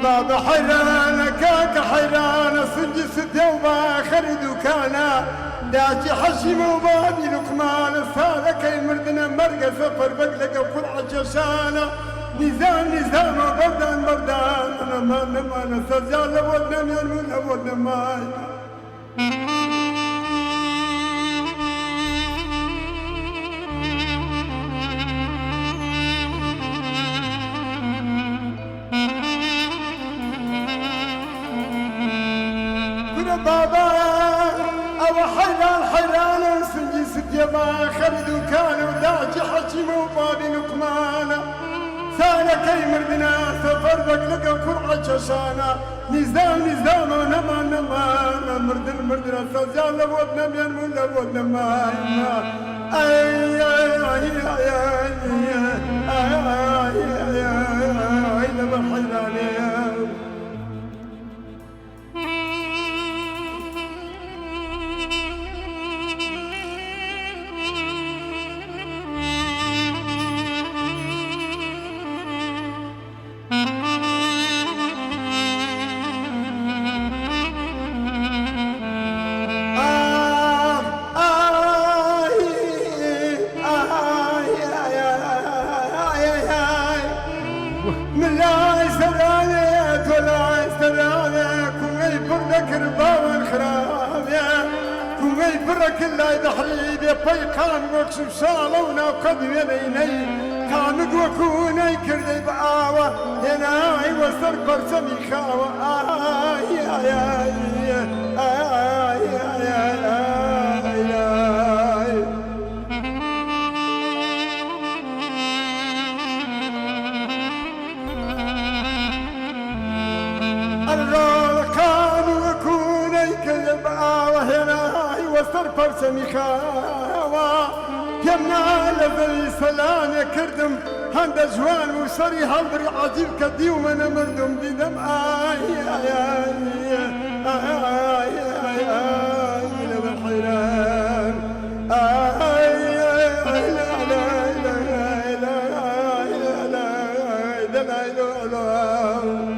بابا حيران كاك حيران سنجي ستي وباخر دكانا داجي حشيم وبابي لقمان صالك يمردنا مرقى سفر بقلق وكل عجشانا نظام وبردان بردان انا ما نما نسجال ودنا من ودنا ماي بابا او حيران سنجي ستي باخر دكان وداجي حشيم وبابي لقمان سالك يمردنا سفر بقلق وكل عجشانا نظام ونما مردنا سجال ودنا من ودنا ماي اي لما حيران برك الله يدحريد يبي كان وكسب صالونا وقد يليني كان وكوني كردي بعاوة يناي وصر برسمي خاوة وصر فرسمي خاوة يمنا لذي سلام يكردم هند جوان وصري هالبري عجيب كدي ومن مردم بدم لما الحيران لا